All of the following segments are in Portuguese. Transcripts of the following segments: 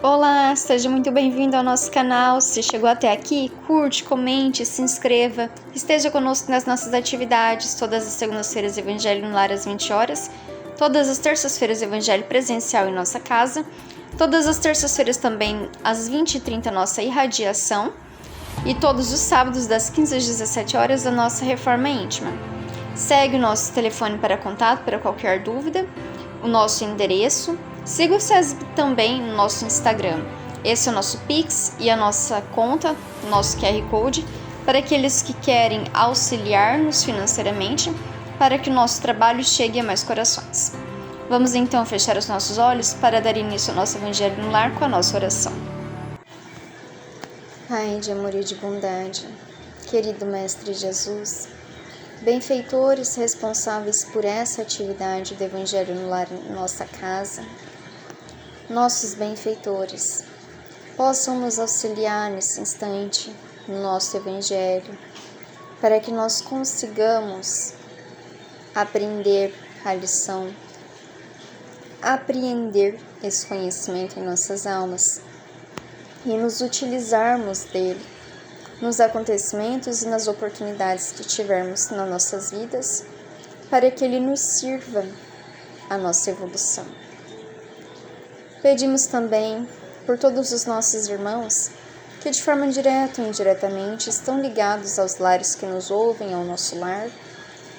Olá, seja muito bem-vindo ao nosso canal. Se chegou até aqui, curte, comente, se inscreva. Esteja conosco nas nossas atividades, todas as segundas-feiras Evangelho no Lar às 20 horas, todas as terças-feiras Evangelho presencial em nossa casa, todas as terças-feiras também às 20h30 nossa irradiação e todos os sábados das 15 às 17 horas a nossa reforma íntima. Segue o nosso telefone para contato para qualquer dúvida, o nosso endereço. Siga o SESB também no nosso Instagram. Esse é o nosso Pix e a nossa conta, o nosso QR Code, para aqueles que querem auxiliar-nos financeiramente, para que o nosso trabalho chegue a mais corações. Vamos então fechar os nossos olhos para dar início ao nosso Evangelho no Lar com a nossa oração. Pai de amor e de bondade, querido Mestre Jesus, benfeitores responsáveis por essa atividade do Evangelho no Lar em nossa casa, nossos benfeitores, possam nos auxiliar nesse instante no nosso Evangelho, para que nós consigamos aprender a lição, apreender esse conhecimento em nossas almas e nos utilizarmos dele nos acontecimentos e nas oportunidades que tivermos nas nossas vidas, para que ele nos sirva a nossa evolução. Pedimos também por todos os nossos irmãos que de forma direta ou indiretamente estão ligados aos lares que nos ouvem, ao nosso lar,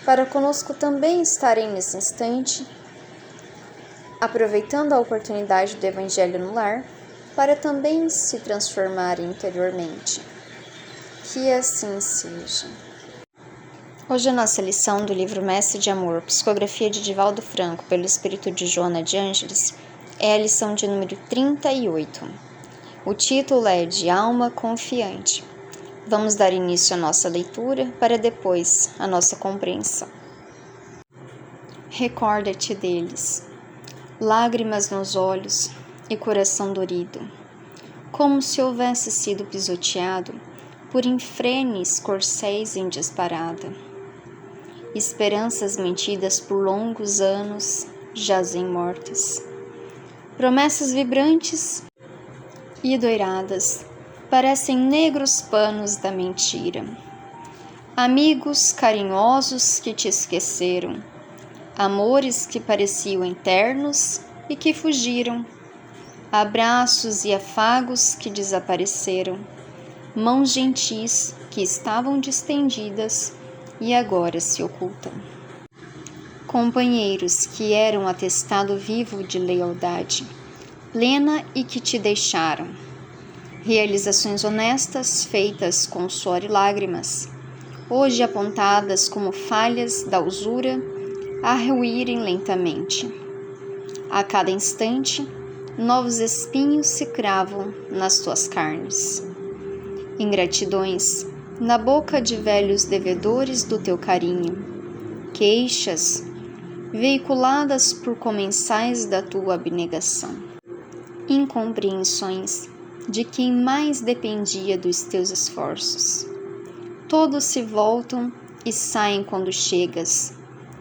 para conosco também estarem nesse instante, aproveitando a oportunidade do Evangelho no lar, para também se transformarem interiormente. Que assim seja. Hoje a nossa lição do livro Mestre de Amor, psicografia de Divaldo Franco, pelo espírito de Joana de Ângeles, é a lição de número 38. O título é De Alma Confiante. Vamos dar início à nossa leitura para depois a nossa compreensão. Recorda-te deles, lágrimas nos olhos e coração dorido, como se houvesse sido pisoteado por infrenes corcéis em disparada. Esperanças mentidas por longos anos jazem mortas. Promessas vibrantes e doiradas parecem negros panos da mentira. Amigos carinhosos que te esqueceram, amores que pareciam eternos e que fugiram, abraços e afagos que desapareceram, mãos gentis que estavam distendidas e agora se ocultam. Companheiros que eram atestado vivo de lealdade plena e que te deixaram. Realizações honestas feitas com suor e lágrimas, hoje apontadas como falhas da usura a ruírem lentamente. A cada instante, novos espinhos se cravam nas tuas carnes. Ingratidões na boca de velhos devedores do teu carinho, queixas veiculadas por comensais da tua abnegação, incompreensões de quem mais dependia dos teus esforços. Todos se voltam e saem quando chegas,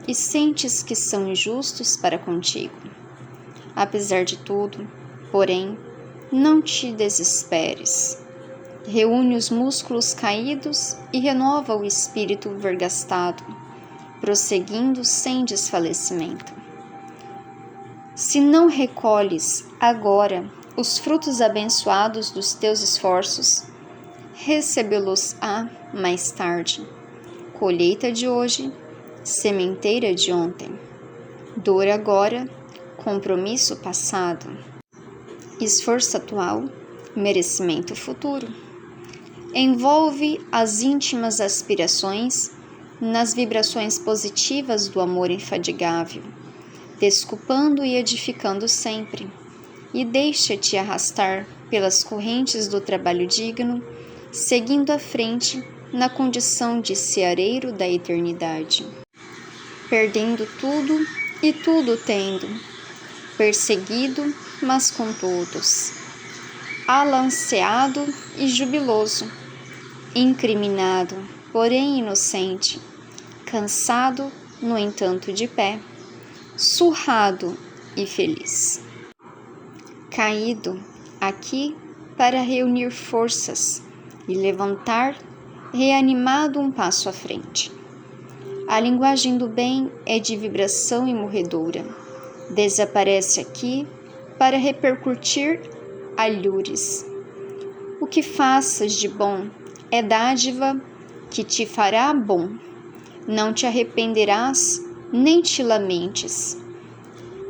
e sentes que são injustos para contigo. Apesar de tudo, porém, não te desesperes. Reúne os músculos caídos e renova o espírito vergastado, prosseguindo sem desfalecimento. Se não recolhes agora os frutos abençoados dos teus esforços, recebê-los-á mais tarde. Colheita de hoje, sementeira de ontem. Dor agora, compromisso passado. Esforço atual, merecimento futuro. Envolve as íntimas aspirações nas vibrações positivas do amor infadigável, desculpando e edificando sempre, e deixa-te arrastar pelas correntes do trabalho digno, seguindo à frente na condição de seareiro da eternidade. Perdendo tudo e tudo tendo, perseguido, mas com todos, alanceado e jubiloso, incriminado, porém inocente, cansado, no entanto de pé, surrado e feliz. Caído, aqui para reunir forças e levantar, reanimado, um passo à frente. A linguagem do bem é de vibração imorredora. Desaparece aqui para repercutir alhures. O que faças de bom é dádiva que te fará bom. Não te arrependerás nem te lamentes.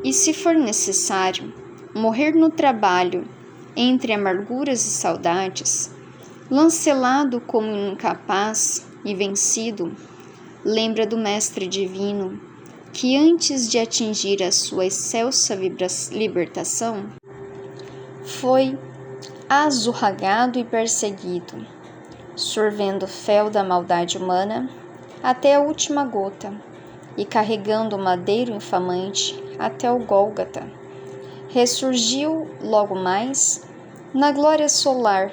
E se for necessário morrer no trabalho, entre amarguras e saudades, lancelado como incapaz e vencido, lembra do Mestre Divino, que antes de atingir a sua excelsa libertação, foi azurragado e perseguido, sorvendo o fel da maldade humana até a última gota e carregando o madeiro infamante até o Gólgota. Ressurgiu logo mais na glória solar,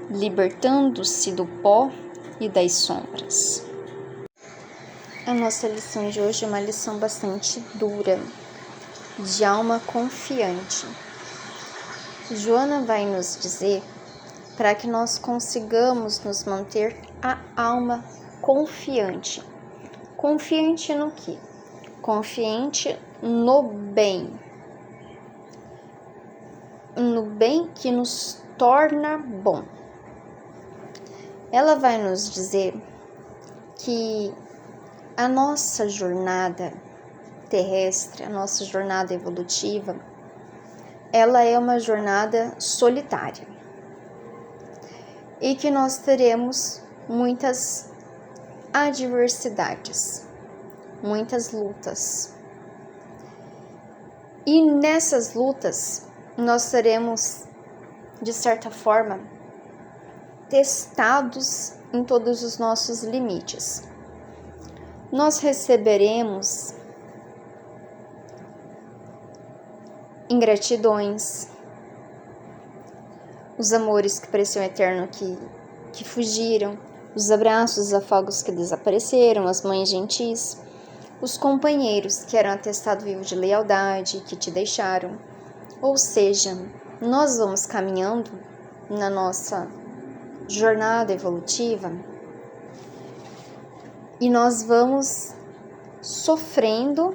libertando-se do pó e das sombras. A nossa lição de hoje é uma lição bastante dura, de alma confiante. Joana vai nos dizer para que nós consigamos nos manter a alma confiante. Confiante no quê? Confiante no bem. No bem que nos torna bom. Ela vai nos dizer que a nossa jornada terrestre, a nossa jornada evolutiva, ela é uma jornada solitária e que nós teremos muitas adversidades, muitas lutas. E nessas lutas nós seremos, de certa forma, testados em todos os nossos limites. Nós receberemos ingratidões, os amores que pareciam eternos que fugiram, os abraços, os afagos que desapareceram, as mães gentis, os companheiros que eram atestado vivo de lealdade, que te deixaram. Ou seja, nós vamos caminhando na nossa jornada evolutiva e nós vamos sofrendo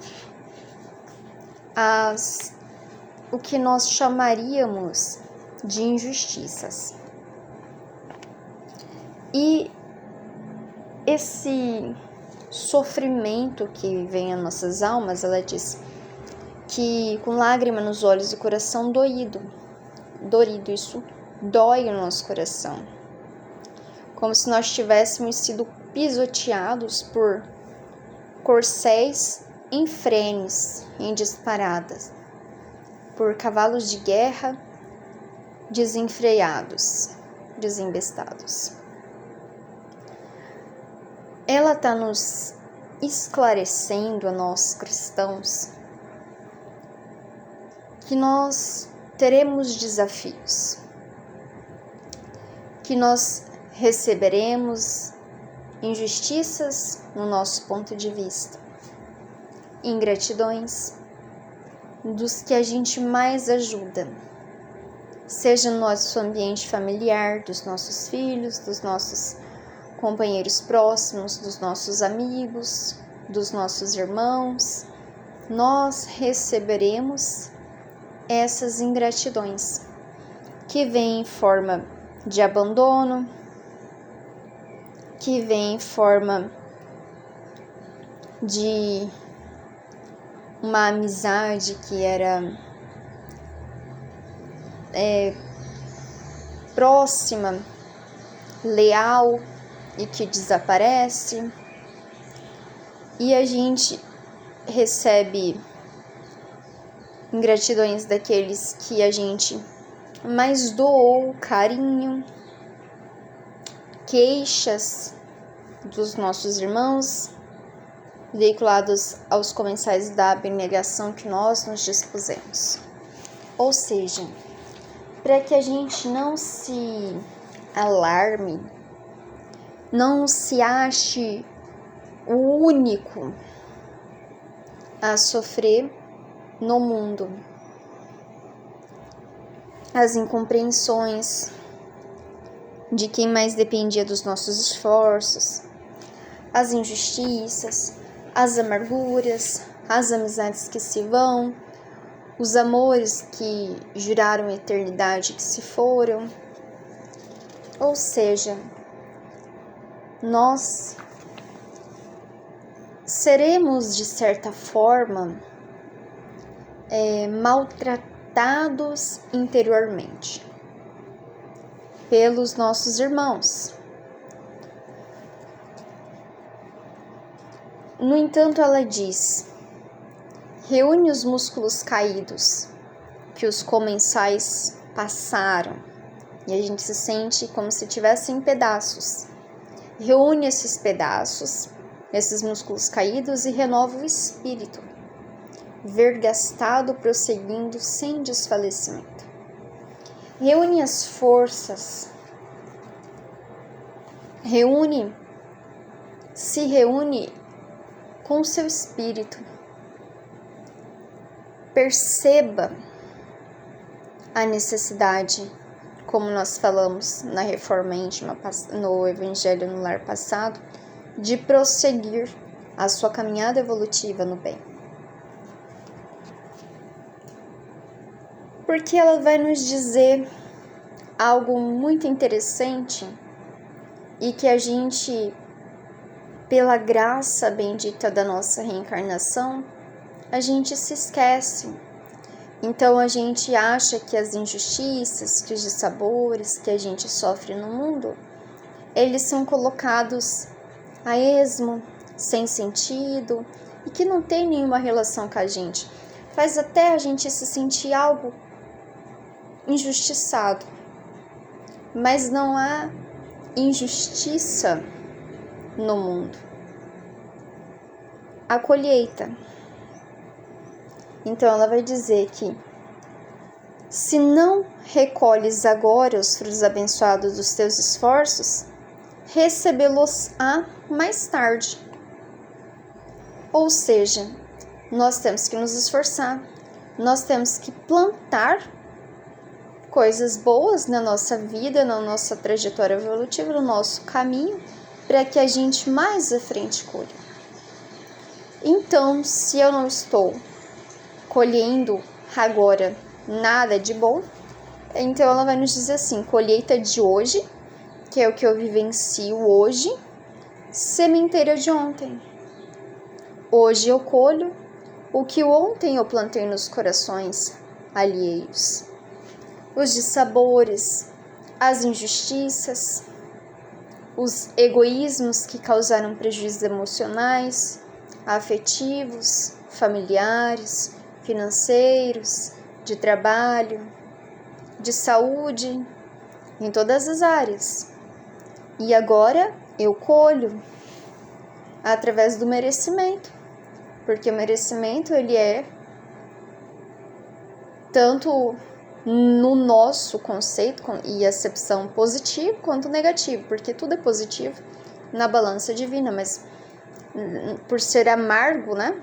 o que nós chamaríamos de injustiças. E esse sofrimento que vem às nossas almas, ela diz que com lágrima nos olhos e coração dorido, isso dói o nosso coração. Como se nós tivéssemos sido pisoteados por corcéis em frenes, em disparadas, por cavalos de guerra desenfreados, desembestados. Ela está nos esclarecendo a nós cristãos que nós teremos desafios, que nós receberemos injustiças no nosso ponto de vista, ingratidões dos que a gente mais ajuda, seja no nosso ambiente familiar, dos nossos filhos, dos nossos companheiros próximos, dos nossos amigos, dos nossos irmãos. Nós receberemos essas ingratidões que vêm em forma de abandono, que vêm em forma de uma amizade que era próxima, leal e que desaparece, e a gente recebe ingratidões daqueles que a gente mais doou carinho, queixas dos nossos irmãos veiculados aos comensais da abnegação que nós nos dispusemos. Ou seja, para que a gente não se alarme, não se ache o único a sofrer no mundo. as incompreensões de quem mais dependia dos nossos esforços, as injustiças, as amarguras, as amizades que se vão, os amores que juraram eternidade que se foram. Ou seja, nós seremos, de certa forma, maltratados interiormente pelos nossos irmãos. No entanto, ela diz: reúne os músculos caídos que os comensais passaram, e a gente se sente como se tivesse em pedaços. Reúne esses pedaços, esses músculos caídos, e renova o espírito, vergastado, prosseguindo sem desfalecimento. Reúne as forças, se reúne com o seu espírito. Perceba a necessidade, como nós falamos na Reforma Íntima, no Evangelho no Lar passado, de prosseguir a sua caminhada evolutiva no bem. Porque ela vai nos dizer algo muito interessante e que a gente, pela graça bendita da nossa reencarnação, a gente se esquece. Então a gente acha que as injustiças, que os dissabores que a gente sofre no mundo, eles são colocados a esmo, sem sentido, e que não tem nenhuma relação com a gente. Faz até a gente se sentir algo injustiçado. Mas não há injustiça no mundo. A colheita. Então ela vai dizer que se não recolhes agora os frutos abençoados dos teus esforços, recebê-los-á mais tarde. Ou seja, nós temos que nos esforçar, nós temos que plantar coisas boas na nossa vida, na nossa trajetória evolutiva, no nosso caminho, para que a gente mais à frente colhe. Então, se eu não estou colhendo agora nada de bom, então ela vai nos dizer assim: colheita de hoje, que é o que eu vivencio hoje, sementeira de ontem. Hoje eu colho o que ontem eu plantei nos corações alheios. Os dissabores, as injustiças, os egoísmos que causaram prejuízos emocionais, afetivos, familiares, financeiros, de trabalho, de saúde, em todas as áreas. E agora eu colho através do merecimento, porque o merecimento ele é tanto no nosso conceito e acepção positivo quanto negativo, porque tudo é positivo na balança divina, mas por ser amargo, né?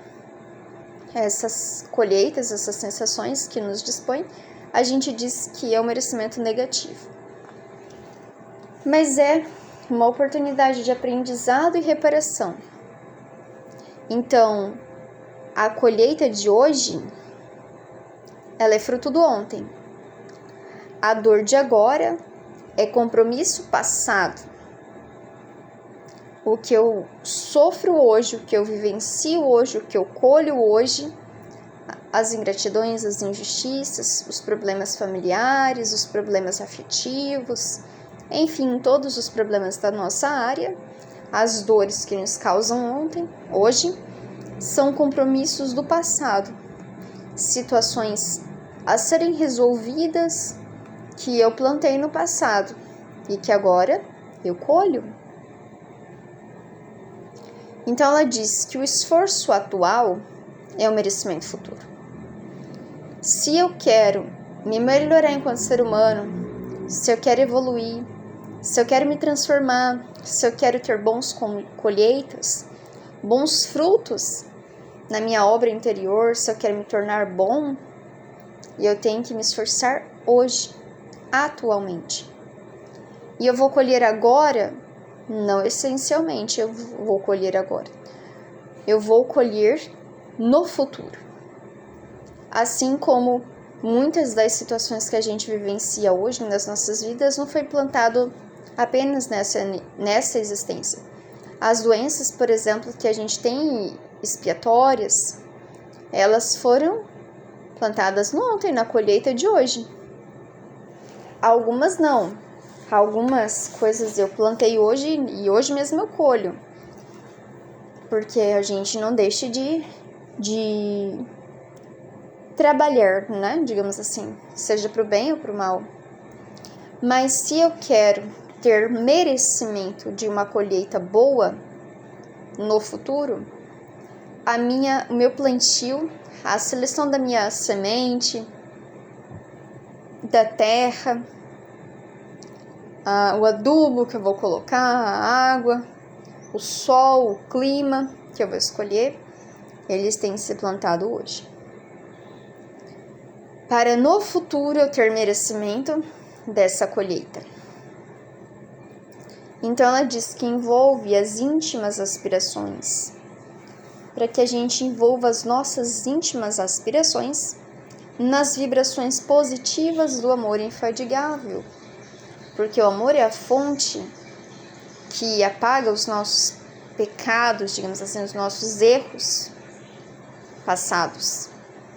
Essas colheitas, essas sensações que nos dispõem, a gente diz que é um merecimento negativo. Mas é uma oportunidade de aprendizado e reparação. Então, a colheita de hoje, ela é fruto do ontem. A dor de agora é compromisso passado. O que eu sofro hoje, o que eu vivencio hoje, o que eu colho hoje, as ingratidões, as injustiças, os problemas familiares, os problemas afetivos, enfim, todos os problemas da nossa área, as dores que nos causam hoje, são compromissos do passado, situações a serem resolvidas que eu plantei no passado e que agora eu colho. Então ela diz que o esforço atual é o merecimento futuro. Se eu quero me melhorar enquanto ser humano, se eu quero evoluir, se eu quero me transformar, se eu quero ter bons colheitas, bons frutos na minha obra interior, se eu quero me tornar bom, eu tenho que me esforçar hoje. atualmente. E eu vou colher agora? Não essencialmente eu vou colher agora. Eu vou colher no futuro. Assim como muitas das situações que a gente vivencia hoje nas nossas vidas não foi plantado apenas nessa existência. As doenças, por exemplo, que a gente tem expiatórias, elas foram plantadas ontem, na colheita de hoje. Algumas não. Algumas coisas eu plantei hoje e hoje mesmo eu colho. Porque a gente não deixa de trabalhar, né? Digamos assim, seja para o bem ou para o mal. Mas se eu quero ter merecimento de uma colheita boa no futuro, o meu plantio, a seleção da minha semente, da terra, o adubo que eu vou colocar, a água, o sol, o clima que eu vou escolher, eles têm que ser plantados hoje. Para no futuro eu ter merecimento dessa colheita. Então ela diz que envolve as íntimas aspirações. Para que a gente envolva as nossas íntimas aspirações nas vibrações positivas do amor infadigável. Porque o amor é a fonte que apaga os nossos pecados, digamos assim, os nossos erros passados.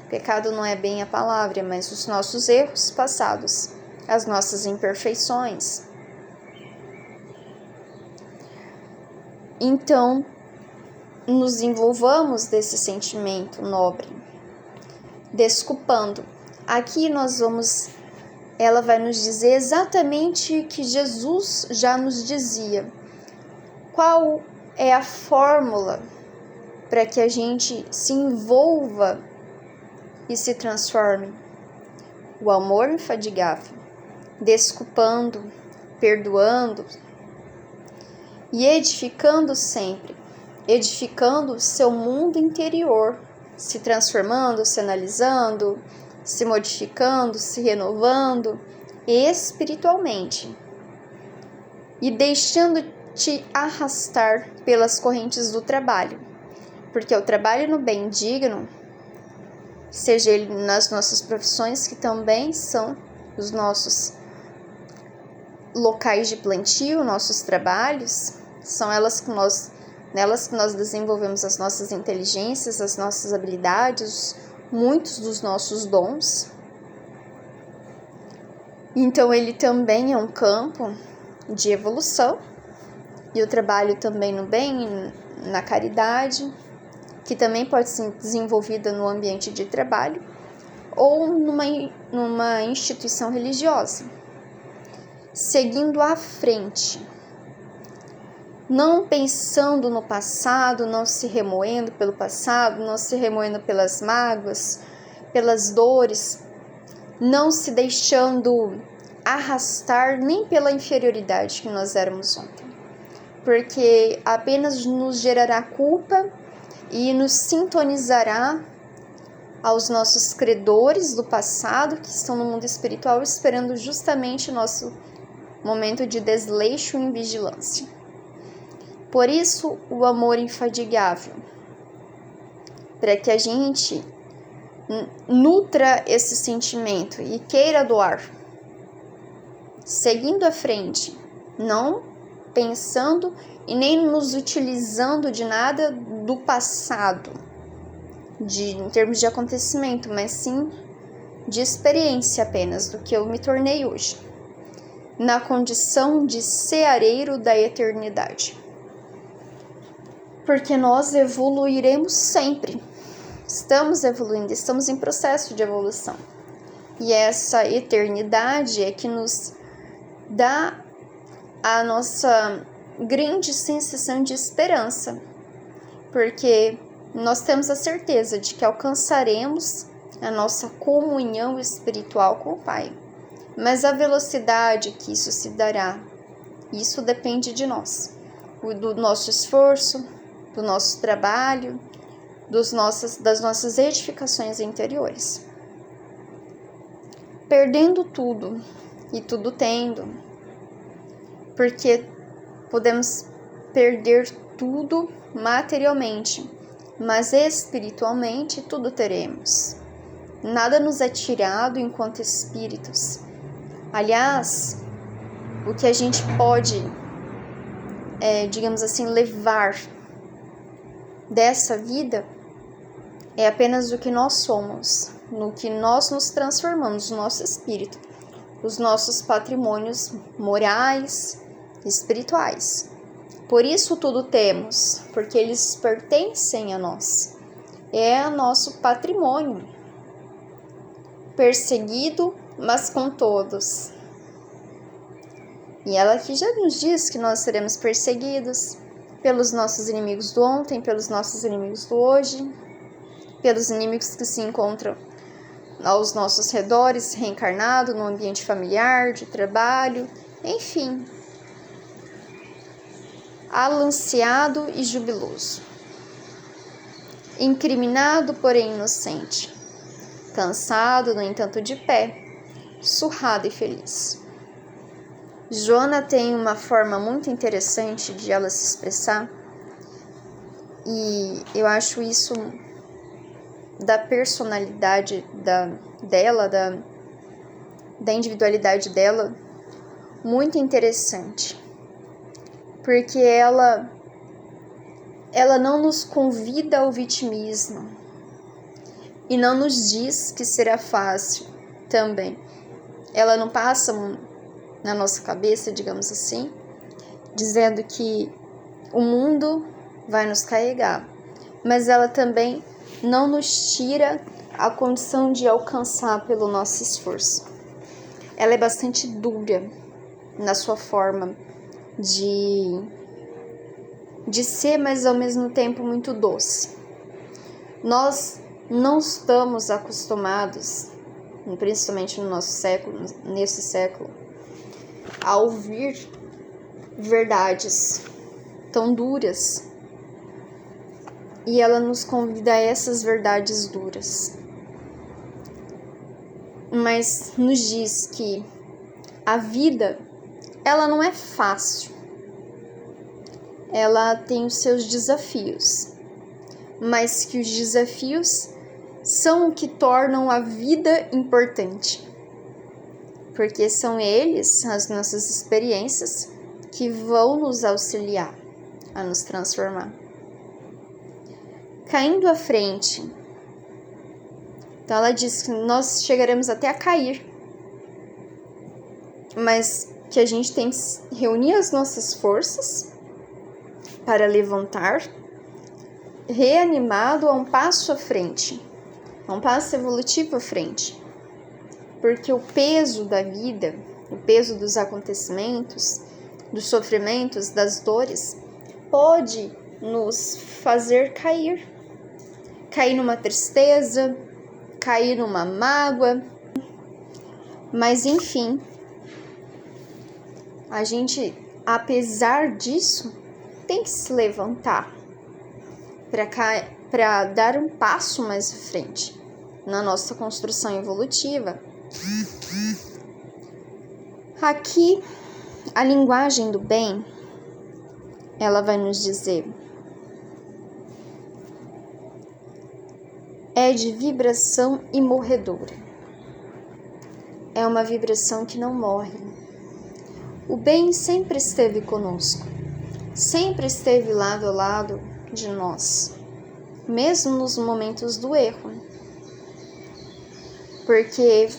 Pecado não é bem a palavra, mas os nossos erros passados, as nossas imperfeições. Então, nos envolvamos desse sentimento nobre, desculpando. Aqui ela vai nos dizer exatamente o que Jesus já nos dizia. Qual é a fórmula para que a gente se envolva e se transforme? O amor infadigável, desculpando, perdoando e edificando sempre, edificando o seu mundo interior, se transformando, se analisando, se modificando, se renovando espiritualmente e deixando-te arrastar pelas correntes do trabalho, porque o trabalho no bem digno, seja ele nas nossas profissões, que também são os nossos locais de plantio, nossos trabalhos, são nelas que nós desenvolvemos as nossas inteligências, as nossas habilidades, muitos dos nossos dons. Então ele também é um campo de evolução, e o trabalho também no bem, na caridade, que também pode ser desenvolvida no ambiente de trabalho ou numa instituição religiosa, seguindo à frente, não pensando no passado, não se remoendo pelo passado, não se remoendo pelas mágoas, pelas dores, não se deixando arrastar nem pela inferioridade que nós éramos ontem, porque apenas nos gerará culpa e nos sintonizará aos nossos credores do passado que estão no mundo espiritual esperando justamente o nosso momento de desleixo e vigilância. Por isso, o amor infadigável, para que a gente nutra esse sentimento e queira doar, seguindo à frente, não pensando e nem nos utilizando de nada do passado, em termos de acontecimento, mas sim de experiência apenas, do que eu me tornei hoje, na condição de ceareiro da eternidade. Porque nós evoluiremos sempre, estamos evoluindo, estamos em processo de evolução. E essa eternidade é que nos dá a nossa grande sensação de esperança, porque nós temos a certeza de que alcançaremos a nossa comunhão espiritual com o Pai. Mas a velocidade que isso se dará, isso depende de nós, do nosso esforço, do nosso trabalho, das nossas edificações interiores. Perdendo tudo, e tudo tendo, porque podemos perder tudo materialmente, mas espiritualmente tudo teremos. Nada nos é tirado enquanto espíritos. Aliás, o que a gente pode, digamos assim, levar dessa vida é apenas o que nós somos, no que nós nos transformamos, o nosso espírito, os nossos patrimônios morais, espirituais. Por isso tudo temos, porque eles pertencem a nós. É nosso patrimônio. Perseguido, mas com todos. E ela aqui já nos diz que nós seremos perseguidos pelos nossos inimigos do ontem, pelos nossos inimigos do hoje, pelos inimigos que se encontram aos nossos redores, reencarnado no ambiente familiar, de trabalho, enfim. Alanceado e jubiloso. Incriminado, porém inocente. Cansado, no entanto, de pé, surrado e feliz. Joana tem uma forma muito interessante de ela se expressar, e eu acho isso da personalidade dela, da individualidade dela, muito interessante, porque ela não nos convida ao vitimismo e não nos diz que será fácil também. Ela não passa na nossa cabeça, digamos assim, dizendo que o mundo vai nos carregar, mas ela também não nos tira a condição de alcançar pelo nosso esforço. Ela é bastante dura na sua forma de ser, mas ao mesmo tempo muito doce. Nós não estamos acostumados, principalmente no nosso século, nesse século, a ouvir verdades tão duras. E ela nos convida a essas verdades duras. Mas nos diz que a vida, ela não é fácil. Ela tem os seus desafios. Mas que os desafios são o que tornam a vida importante. Porque são eles, as nossas experiências, que vão nos auxiliar a nos transformar. Caindo à frente. Então ela diz que nós chegaremos até a cair, mas que a gente tem que reunir as nossas forças para levantar, reanimado a um passo à frente, a um passo evolutivo à frente. Porque o peso da vida, o peso dos acontecimentos, dos sofrimentos, das dores, pode nos fazer cair numa tristeza, cair numa mágoa, mas enfim, a gente, apesar disso, tem que se levantar para dar um passo mais à frente na nossa construção evolutiva. Aqui, a linguagem do bem, ela vai nos dizer: é de vibração imorredora. É uma vibração que não morre. O bem sempre esteve conosco, sempre esteve lado a lado de nós, mesmo nos momentos do erro. Porque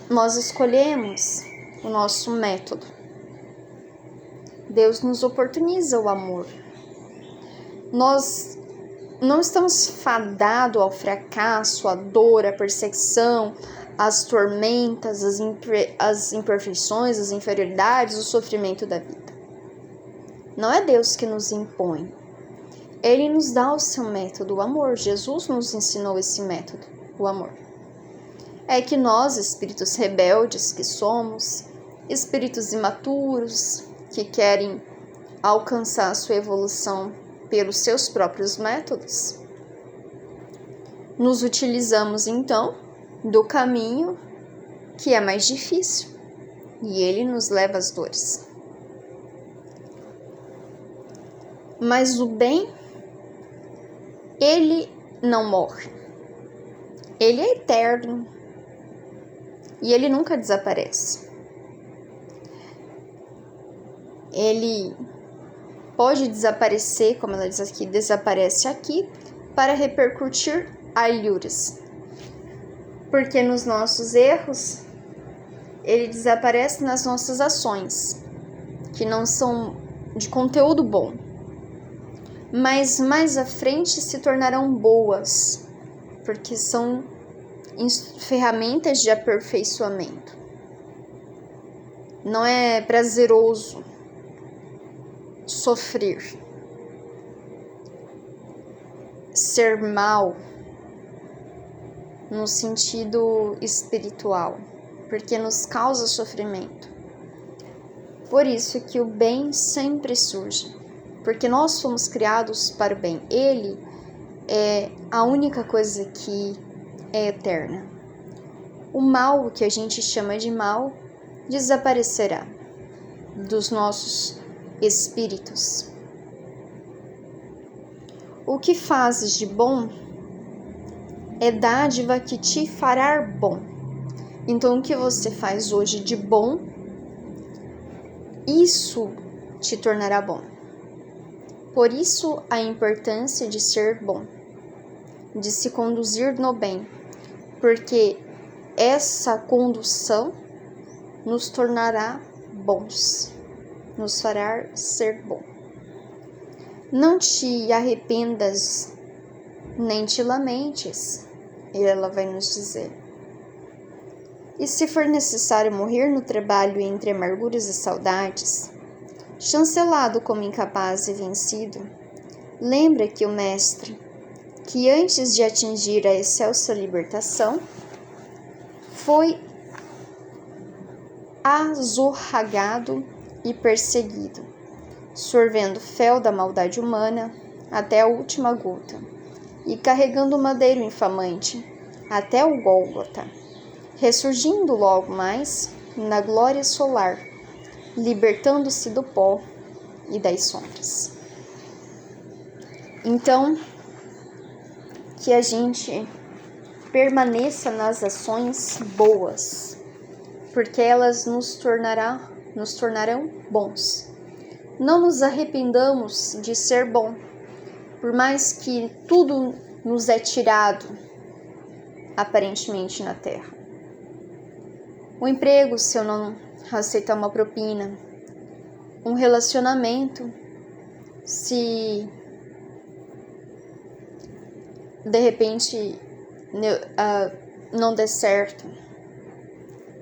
nós escolhemos o nosso método. Deus nos oportuniza o amor. Nós não estamos fadados ao fracasso, à dor, à perseguição, às tormentas, às imperfeições, às inferioridades, o sofrimento da vida. Não é Deus que nos impõe. Ele nos dá o seu método, o amor. Jesus nos ensinou esse método, o amor. É que nós, espíritos rebeldes que somos, espíritos imaturos que querem alcançar a sua evolução pelos seus próprios métodos, nos utilizamos então do caminho que é mais difícil, e ele nos leva às dores. Mas o bem, ele não morre. Ele é eterno e ele nunca desaparece. Ele pode desaparecer, como ela diz aqui, desaparece aqui, para repercutir alhuras. Porque nos nossos erros, ele desaparece nas nossas ações, que não são de conteúdo bom, mas mais à frente se tornarão boas, porque são ferramentas de aperfeiçoamento. Não é prazeroso sofrer, ser mal no sentido espiritual, porque nos causa sofrimento. Por isso que o bem sempre surge, porque nós fomos criados para o bem. Ele é a única coisa que é eterna. O mal, que a gente chama de mal, desaparecerá dos nossos espíritos. O que fazes de bom é dádiva que te fará bom. Então, o que você faz hoje de bom, isso te tornará bom. Por isso, a importância de ser bom, de se conduzir no bem, porque essa condução nos tornará bons, nos fará ser bom. Não te arrependas, nem te lamentes, ela vai nos dizer. E se for necessário morrer no trabalho entre amarguras e saudades, chancelado como incapaz e vencido, lembra que o Mestre, que antes de atingir a excelsa libertação, foi azorragado e perseguido, sorvendo fel da maldade humana até a última gota, e carregando o madeiro infamante até o Gólgota, ressurgindo logo mais na glória solar, libertando-se do pó e das sombras. Então, que a gente permaneça nas ações boas, porque elas nos tornarão bons. Não nos arrependamos de ser bom, por mais que tudo nos é tirado, aparentemente, na terra. O emprego, se eu não aceitar uma propina, um relacionamento, se de repente não der certo,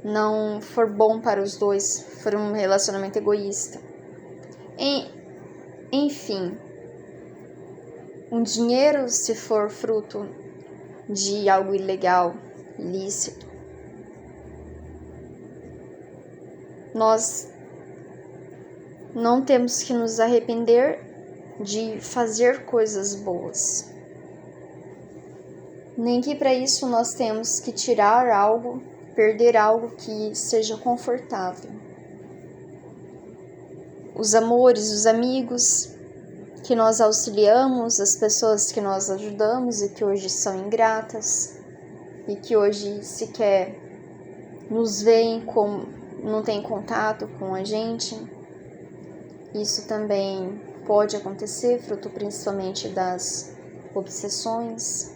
não for bom para os dois, for um relacionamento egoísta. Enfim, um dinheiro, se for fruto de algo ilegal, ilícito, nós não temos que nos arrepender de fazer coisas boas. Nem que para isso nós temos que tirar algo, perder algo que seja confortável. Os amores, os amigos que nós auxiliamos, as pessoas que nós ajudamos e que hoje são ingratas e que hoje sequer nos veem, não tem contato com a gente. Isso também pode acontecer, fruto principalmente das obsessões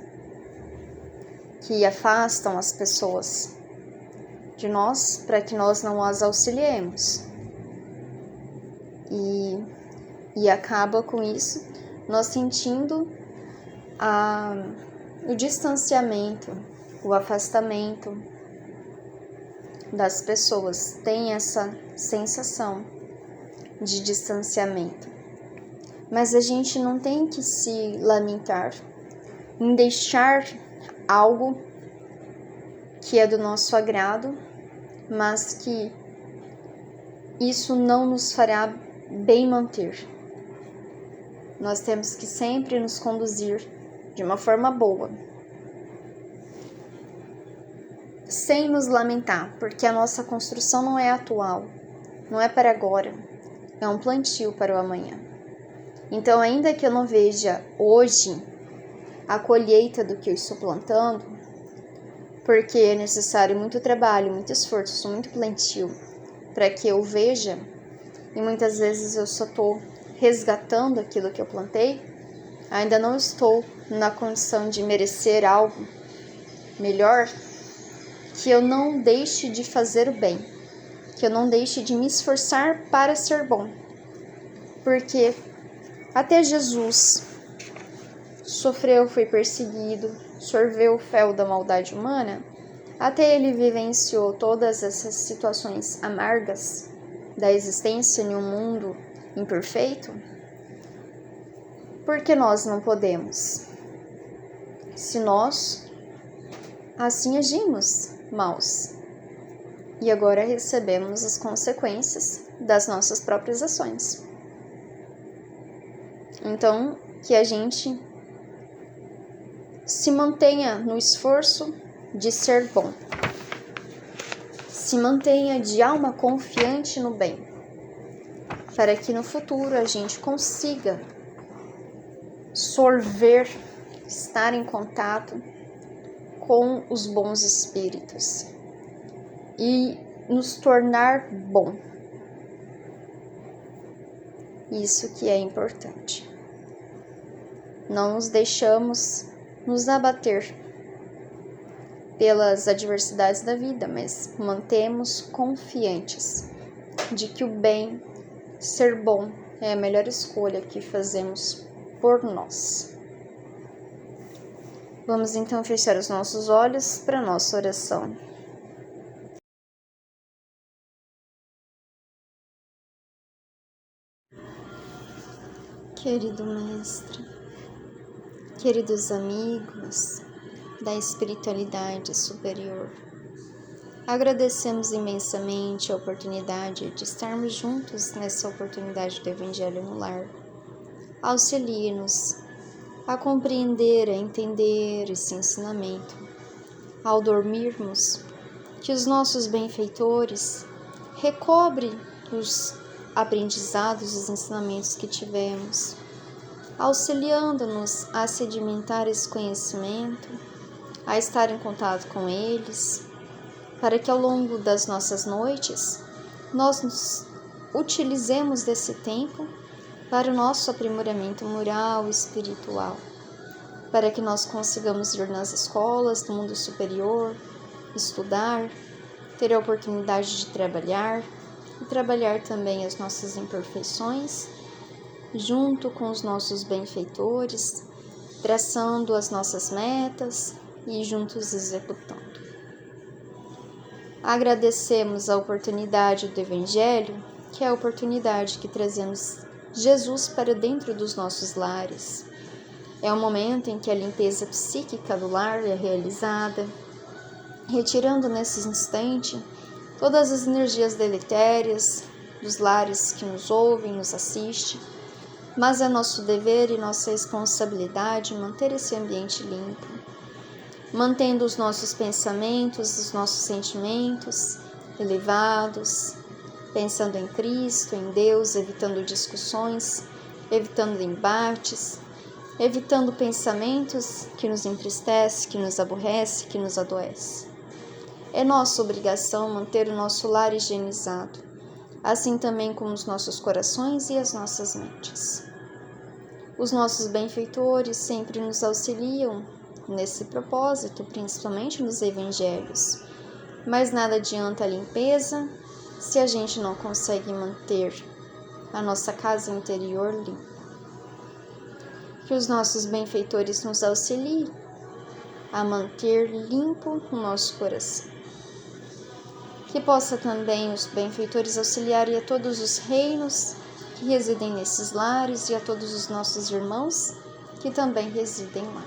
que afastam as pessoas de nós para que nós não as auxiliemos. E acaba com isso nós sentindo o distanciamento, o afastamento das pessoas. Tem essa sensação de distanciamento. Mas a gente não tem que se lamentar em deixar algo que é do nosso agrado, mas que isso não nos fará bem manter. Nós temos que sempre nos conduzir de uma forma boa. sem nos lamentar, porque a nossa construção não é atual, não é para agora, é um plantio para o amanhã. Então, ainda que eu não veja hoje a colheita do que eu estou plantando, porque é necessário muito trabalho, muito esforço, muito plantio para que eu veja, e muitas vezes eu só estou resgatando aquilo que eu plantei, ainda não estou na condição de merecer algo melhor, que eu não deixe de fazer o bem, que eu não deixe de me esforçar para ser bom, porque até Jesus sofreu, foi perseguido, sorveu o fel da maldade humana, até ele vivenciou todas essas situações amargas da existência em um mundo imperfeito. Por que nós não podemos? Se nós assim agimos maus e agora recebemos as consequências das nossas próprias ações. Então, que a gente se mantenha no esforço de ser bom, se mantenha de alma confiante no bem, para que no futuro a gente consiga sorver, estar em contato com os bons espíritos e nos tornar bom. Isso que é importante. Não nos deixamos nos abater pelas adversidades da vida, mas mantemos confiantes de que o bem, ser bom, é a melhor escolha que fazemos por nós. Vamos então fechar os nossos olhos para a nossa oração. Querido Mestre, queridos amigos da espiritualidade superior, agradecemos imensamente a oportunidade de estarmos juntos nessa oportunidade do Evangelho no Lar. Auxilie-nos a compreender, a entender esse ensinamento. Ao dormirmos, que os nossos benfeitores recobrem os aprendizados, os ensinamentos que tivemos, auxiliando-nos a sedimentar esse conhecimento, a estar em contato com eles, para que ao longo das nossas noites nós nos utilizemos desse tempo para o nosso aprimoramento moral e espiritual, para que nós consigamos ir nas escolas do mundo superior, estudar, ter a oportunidade de trabalhar e trabalhar também as nossas imperfeições, junto com os nossos benfeitores, traçando as nossas metas e juntos executando. Agradecemos a oportunidade do Evangelho, que é a oportunidade que trazemos Jesus para dentro dos nossos lares. É o momento em que a limpeza psíquica do lar é realizada, retirando nesse instante todas as energias deletérias dos lares que nos ouvem, nos assistem, mas é nosso dever e nossa responsabilidade manter esse ambiente limpo, mantendo os nossos pensamentos, os nossos sentimentos elevados, pensando em Cristo, em Deus, evitando discussões, evitando embates, evitando pensamentos que nos entristecem, que nos aborrecem, que nos adoecem. É nossa obrigação manter o nosso lar higienizado, assim também como os nossos corações e as nossas mentes. Os nossos benfeitores sempre nos auxiliam nesse propósito, principalmente nos evangelhos, mas nada adianta a limpeza se a gente não consegue manter a nossa casa interior limpa. Que os nossos benfeitores nos auxiliem a manter limpo o nosso coração. Que possa também os benfeitores auxiliarem a todos os reinos que residem nesses lares e a todos os nossos irmãos que também residem lá.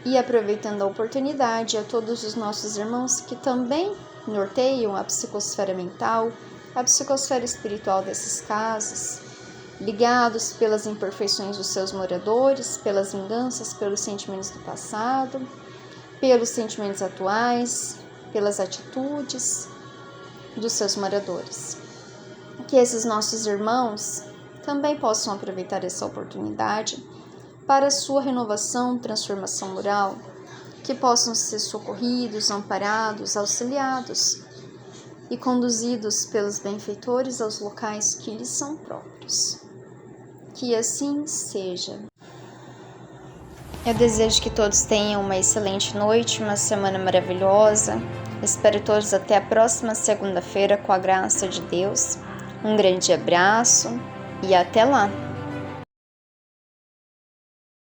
E aproveitando a oportunidade, a todos os nossos irmãos que também norteiam a psicosfera mental, a psicosfera espiritual dessas casas, ligados pelas imperfeições dos seus moradores, pelas vinganças, pelos sentimentos do passado, pelos sentimentos atuais, pelas atitudes dos seus moradores. Que esses nossos irmãos também possam aproveitar essa oportunidade para a sua renovação, transformação moral, que possam ser socorridos, amparados, auxiliados e conduzidos pelos benfeitores aos locais que lhes são próprios. Que assim seja. Eu desejo que todos tenham uma excelente noite, uma semana maravilhosa. Espero todos até a próxima segunda-feira, com a graça de Deus. Um grande abraço e até lá!